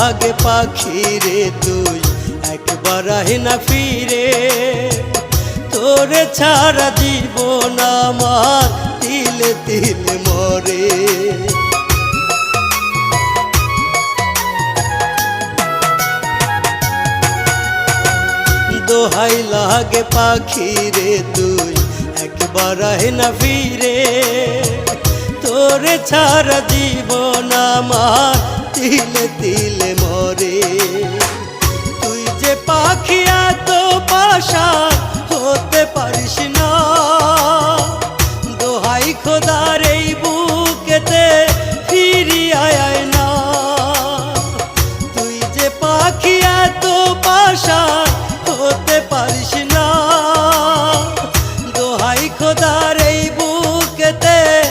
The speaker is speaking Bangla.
লাগে পাখি রে তুই একবার আহে না ফিরে, তোরে ছাড়া জীবন আমার তিলে তিলে মরে। দোহাই লাগে পাখি রে তুই একবার আহে না ফিরে, তোরে ছাড়া জীবন আমার তিলে তিলে মরে। তুই যে পাখি এত পাশা হতে পারিস না, দোহাই খোদার